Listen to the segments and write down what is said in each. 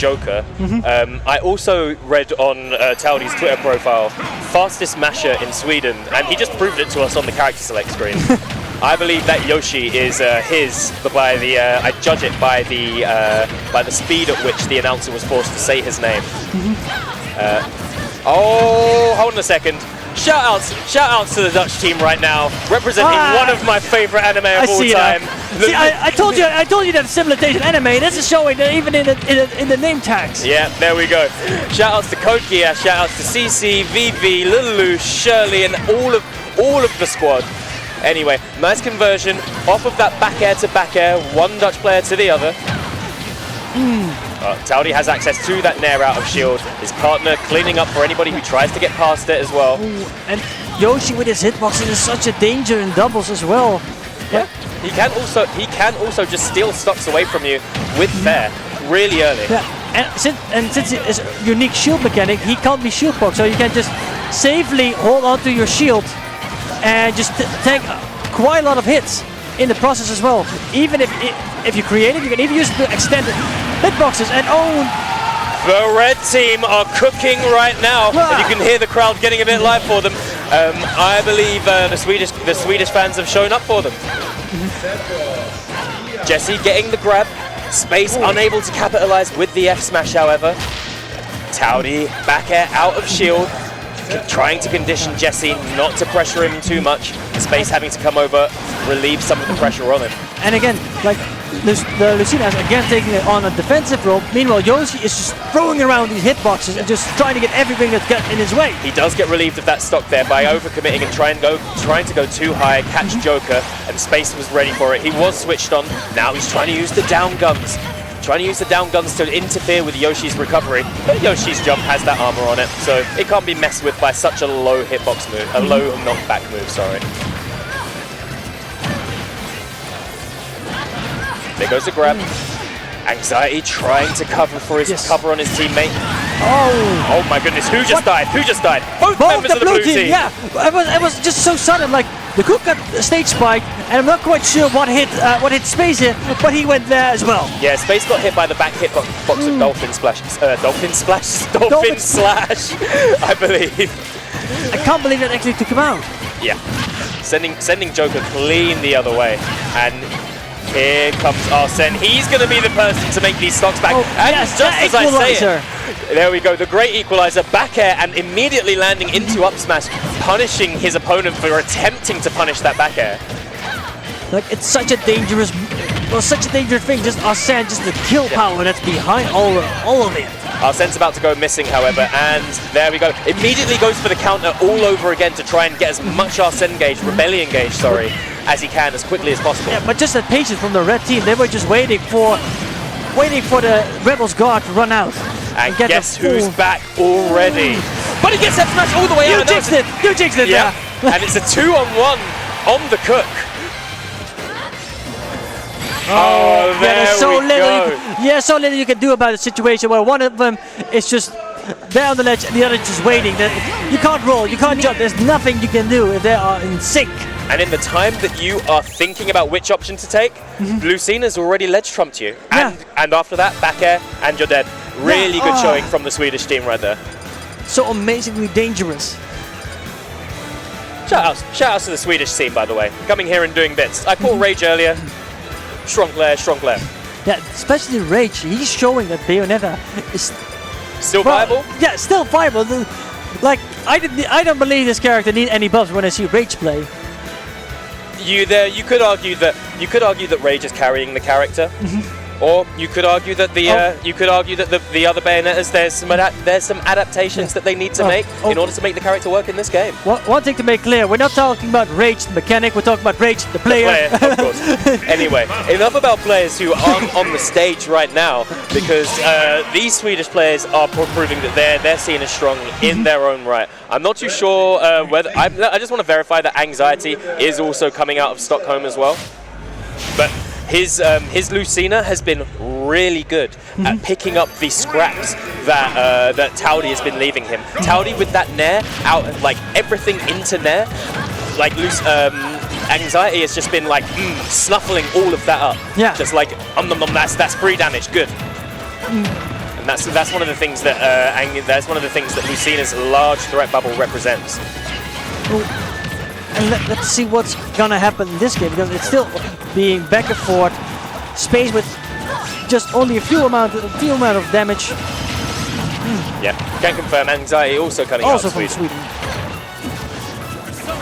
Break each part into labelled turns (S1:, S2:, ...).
S1: Joker. I also read on Taoudi's Twitter profile, fastest masher in Sweden, and he just proved it to us on the character select screen. I believe that Yoshi is his, but by the I judge it by the speed at which the announcer was forced to say his name. Oh, hold on a second. Shout outs to the Dutch team right now, representing one of my favorite anime of all time.
S2: See, I told you that simulation anime. This is showing that even in the name tags.
S1: Yeah, there we go. Shout outs to Kokia, shout outs to CC, VV, Lulu, Shirley, and all of the squad. Anyway, nice conversion off of that back air to back air, one Dutch player to the other. Taoudi has access to that nair out of shield. His partner cleaning up for anybody who tries to get past it as well.
S2: And Yoshi with his hitboxes is such a danger in doubles as well.
S1: Yeah, he can also just steal stocks away from you with fair really early.
S2: Yeah, and since it is a unique shield mechanic, he can't be shield box, so you can just safely hold onto your shield and just take quite a lot of hits in the process as well. Even if you create it, you can even use it to extend hitboxes and
S1: The red team are cooking right now, and you can hear the crowd getting a bit live for them. I believe the Swedish fans have shown up for them. Jesse getting the grab, Space unable to capitalize with the F smash, however. Taoudi back air out of shield, trying to condition Jesse not to pressure him too much. Space having to come over, relieve some of the pressure on him.
S2: And again, like Lucina is again taking it on a defensive role. Meanwhile, Yoshi is just throwing around these hitboxes and just trying to get everything that's in his way.
S1: He does get relieved of that stock there by overcommitting and trying to go too high, catch Joker, and Space was ready for it. He was switched on. Now he's trying to use the down guns. Trying to use the down guns to interfere with Yoshi's recovery, but Yoshi's jump has that armor on it, so it can't be messed with by such a low hitbox move, a low knockback move, sorry. There goes the grab. Anxiety trying to cover for his cover on his teammate. Oh my goodness, who just died? Who just died? Both members of the blue team.
S2: Yeah, it was just so sudden. Like the Cook got stage spike, and I'm not quite sure what hit Space here, but he went there as well.
S1: Yeah, Space got hit by the back hitbox of Dolphin Slash, I believe.
S2: I can't believe that actually took him out.
S1: Yeah, sending Joker clean the other way, and here comes Arsene. He's going to be the person to make these stocks back. And
S2: yes,
S1: just as I say it, there we go, the great equalizer, back air, and immediately landing into up smash, punishing his opponent for attempting to punish that back air.
S2: Like, it's such a dangerous thing, just Arsene, just the kill power that's behind all of it.
S1: Arsene's about to go missing, however, and there we go. Immediately goes for the counter all over again to try and get as much Arsene gauge, Rebellion gauge, sorry, as he can as quickly as possible.
S2: Yeah, but just that patience from the red team. They were just waiting for the Rebels guard to run out.
S1: And guess who's back already? But he gets that smash all the way out.
S2: You jinxed it.
S1: Yeah. And it's a 2-on-1 on the Cook. Oh, there
S2: so little you can do about a situation where one of them is just there on the ledge and the other is just waiting. You can't roll, you can't jump, there's nothing you can do if they are in sync.
S1: And in the time that you are thinking about which option to take, Lucina's already ledge trumped you. And after that, back air, and you're dead. Really good showing from the Swedish team right there.
S2: So amazingly dangerous.
S1: Shout outs to the Swedish team, by the way. Coming here and doing bits. I caught Rage earlier. Strong player.
S2: Yeah, especially Rage. He's showing that Bayonetta is
S1: still viable.
S2: Yeah, still viable. Like I don't believe this character needs any buffs when I see Rage play.
S1: You could argue that Rage is carrying the character, or you could argue that the other Bayonettas there's some adaptations that they need to make in order to make the character work in this game.
S2: One thing to make clear: we're not talking about Rage the mechanic. We're talking about Rage the player.
S1: Of course. Anyway, enough about players who aren't on the stage right now, because these Swedish players are proving that they're seen as strong in their own right. I'm not too sure whether I just want to verify that Anxiety is also coming out of Stockholm as well, but. His Lucina has been really good at picking up the scraps that Taoudi has been leaving him. Taoudi with that nair out, like everything into nair, like Anxiety has just been like snuffling all of that up.
S2: Yeah.
S1: Just like that's free damage, good. And that's one of the things that Lucina's large threat bubble represents.
S2: Well, and let's see what's gonna happen in this game, because it's still being back and forth, space with just only a few amount of damage.
S1: Yeah, can confirm. Anxiety also coming
S2: Also
S1: out
S2: from
S1: of Sweden.
S2: Sweden.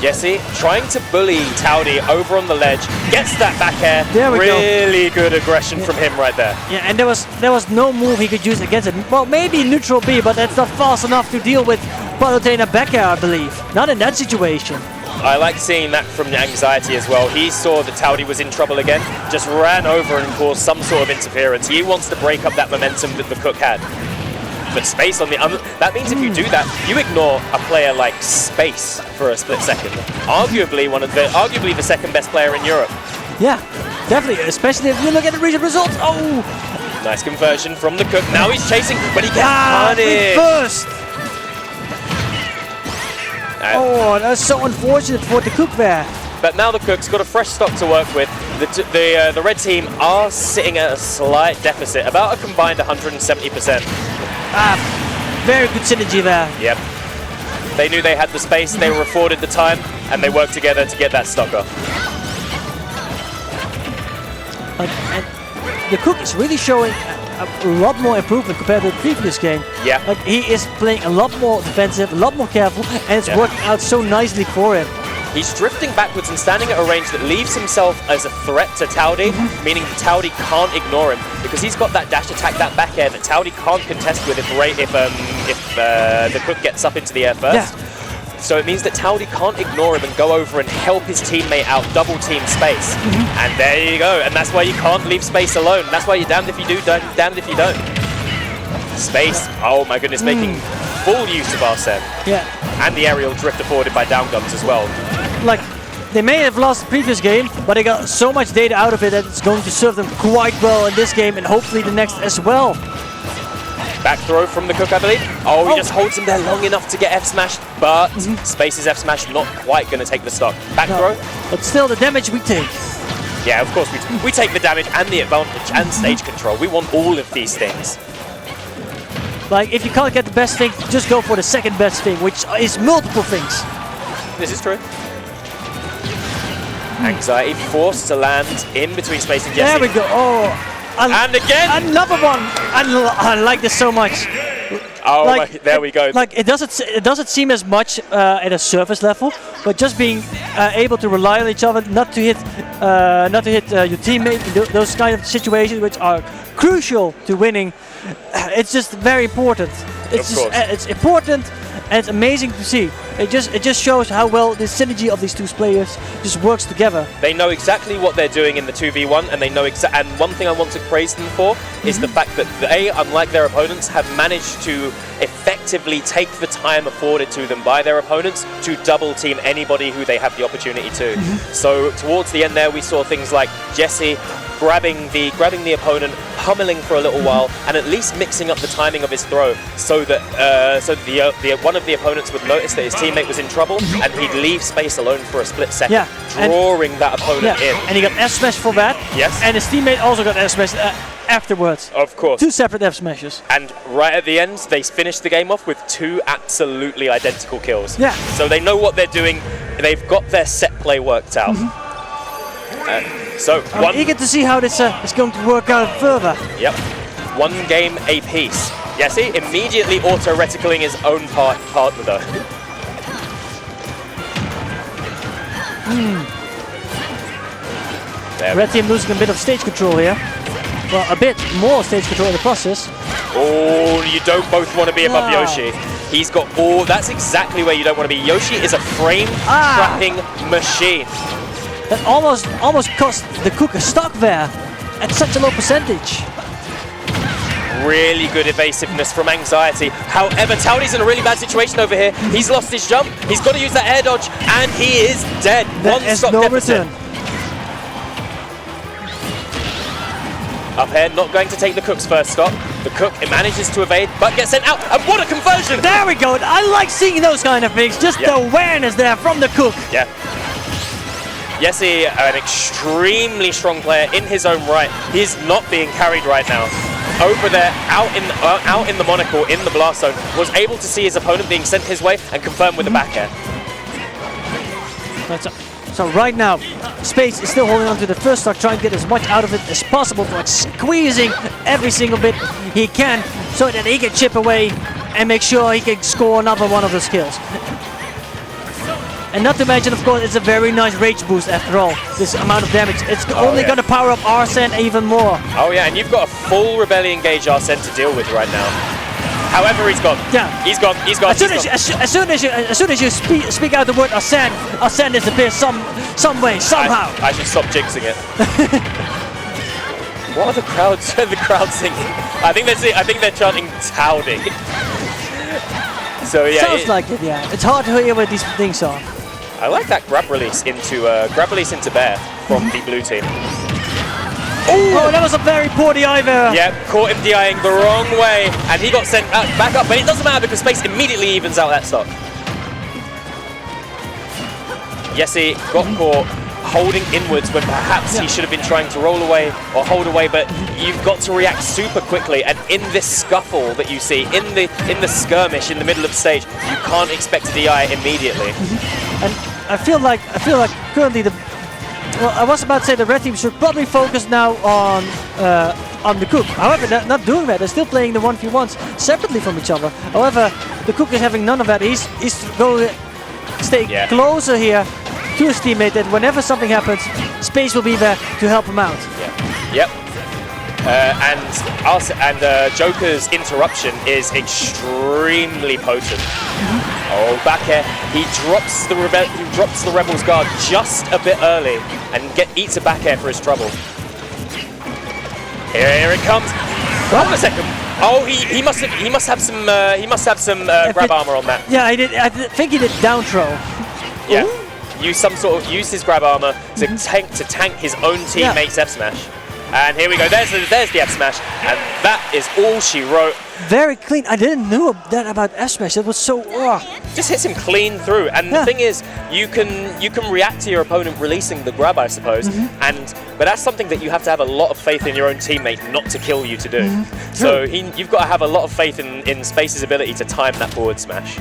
S1: Jesse trying to bully Taoudi over on the ledge, gets that back air.
S2: There we go.
S1: Really good aggression from him right there.
S2: Yeah, and there was no move he could use against it. Well, maybe neutral B, but that's not fast enough to deal with Palutena back air, I believe. Not in that situation.
S1: I like seeing that from Anxiety as well. He saw that Taoudi was in trouble again, just ran over and caused some sort of interference. He wants to break up that momentum that the Cook had. But Space on the that means if you do that, you ignore a player like Space for a split second. Arguably the second best player in Europe.
S2: Yeah, definitely, especially if you look at the recent results. Oh!
S1: Nice conversion from the Cook. Now he's chasing, but he gets punished.
S2: First. Oh, that's so unfortunate for the Cook there.
S1: But now the Cook's got a fresh stock to work with. The red team are sitting at a slight deficit, about a combined 170%.
S2: Very good synergy there.
S1: Yep. They knew they had the space, they were afforded the time, and they worked together to get that stock off.
S2: And the Cook is really showing a lot more improvement compared to the previous game.
S1: Yeah.
S2: Like, he is playing a lot more defensive, a lot more careful, and it's working out so nicely for him.
S1: He's drifting backwards and standing at a range that leaves himself as a threat to Taoudi, meaning that Taoudi can't ignore him, because he's got that dash attack, that back air that Taoudi can't contest with if the Cook gets up into the air first.
S2: Yeah.
S1: So it means that Taoudi can't ignore him and go over and help his teammate out, double team Space. And there you go, and that's why you can't leave Space alone. That's why you're damned if you do, damned if you don't. Space, oh my goodness, making full use of Arsene.
S2: Yeah.
S1: And the aerial drift afforded by down guns as well.
S2: Like, they may have lost the previous game, but they got so much data out of it that it's going to serve them quite well in this game and hopefully the next as well.
S1: Back throw from the Cook, I believe. Oh, he just holds him there long enough to get F-smashed, but Space's F-smash not quite going to take the stock. Back throw.
S2: But still, the damage we take.
S1: Yeah, of course, we take the damage and the advantage and stage control. We want all of these things.
S2: Like, if you can't get the best thing, just go for the second best thing, which is multiple things.
S1: This is true. Anxiety forced to land in between Space and Jesse.
S2: There we go. Oh,
S1: and again!
S2: Another one! I like this so much.
S1: Oh,
S2: like,
S1: there we go.
S2: Like, it doesn't seem as much at a surface level, but just being able to rely on each other, not to hit your teammate in those kind of situations, which are crucial to winning. It's just very important. It's important, and it's amazing to see. It just shows how well the synergy of these two players just works together.
S1: They know exactly what they're doing in the 2v1, and they know and one thing I want to praise them for is the fact that they, unlike their opponents, have managed to effectively take the time afforded to them by their opponents to double team anybody who they have the opportunity to. So towards the end there, we saw things like Jesse grabbing the opponent, pummeling for a little while, and at least mixing up the timing of his throw so that one of the opponents would notice that his teammate was in trouble, and he'd leave Space alone for a split second, drawing that opponent in.
S2: And he got F-smash for that.
S1: Yes.
S2: And his teammate also got F-smash afterwards.
S1: Of course.
S2: Two separate F-smashes.
S1: And right at the end, they finished the game off with two absolutely identical kills.
S2: Yeah.
S1: So they know what they're doing. They've got their set play worked out. So
S2: I'm eager to see how this is going to work out further.
S1: Yep. One game apiece. Jesse immediately auto-reticling his own partner though.
S2: Red team losing a bit of stage control here. Well, a bit more stage control in the process.
S1: Oh, you don't both want to be above Yoshi. He's got all... That's exactly where you don't want to be. Yoshi is a frame trapping machine.
S2: That almost cost the Cook a stock there at such a low percentage.
S1: Really good evasiveness from Anxiety. However, Taoudi's in a really bad situation over here. He's lost his jump. He's got to use that air dodge, and he is dead.
S2: One stock deficit. Return.
S1: Up here, not going to take the Cook's first stock. The Cook manages to evade, but gets sent out. And what a conversion!
S2: There we go. I like seeing those kind of things. Just the awareness there from the Cook.
S1: Yeah. Jesse, an extremely strong player in his own right. He's not being carried right now. over there, out in the monocle, in the blast zone, was able to see his opponent being sent his way and confirm with the back air.
S2: So right now, Space is still holding on to the first stock, trying to get as much out of it as possible, like squeezing every single bit he can so that he can chip away and make sure he can score another one of those kills. And not to mention, of course, it's a very nice rage boost after all, this amount of damage. It's only going to power up Arsene even more.
S1: Oh yeah, and you've got a full Rebellion Gauge Arsene to deal with right now. However, he's gone.
S2: Yeah.
S1: He's gone.
S2: As soon as you speak out the word Arsene disappears some way, somehow.
S1: I should stop jinxing it. What are the crowds singing? I think they're chanting Taoudi. So yeah.
S2: Sounds like it, yeah. It's hard to hear what these things are.
S1: I like that grab release into Bear from the blue team.
S2: Oh, that was a very poor DI there.
S1: Yep, caught him DIing the wrong way, and he got sent back up, but it doesn't matter because Space immediately evens out that stock. Yesy got caught holding inwards when perhaps he should have been trying to roll away or hold away, but you've got to react super quickly, and in this scuffle that you see, in the skirmish in the middle of the stage, you can't expect to DI immediately.
S2: And I feel like currently well, I was about to say the red team should probably focus now on the Cook. However, they're not doing that. They're still playing the 1v1s separately from each other. However, the Cook is having none of that. He's going to stay closer here to his teammate, that whenever something happens, Space will be there to help him out.
S1: Yep. And Joker's interruption is extremely potent. Oh, back air. He drops the Rebel's guard just a bit early and eats a back air for his trouble. Here it comes. Hold on a second. Oh, he must have some grab armor on that.
S2: Yeah, I think he did down throw.
S1: Yeah. Use his grab armor to tank his own teammate's F smash. And here we go. There's the F smash, and that is all she wrote.
S2: Very clean. I didn't know that about F smash. It was so
S1: just hits him clean through. And the thing is, you can react to your opponent releasing the grab, I suppose. But that's something that you have to have a lot of faith in your own teammate not to kill you to do. So you've got to have a lot of faith in Space's ability to time that forward smash.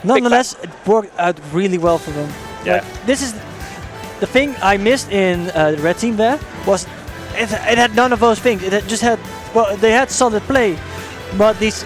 S2: Nonetheless, it worked out really well for them.
S1: Yeah.
S2: Like, this is the thing I missed in the red team. There was it had none of those things. It just had, well, they had solid play, but these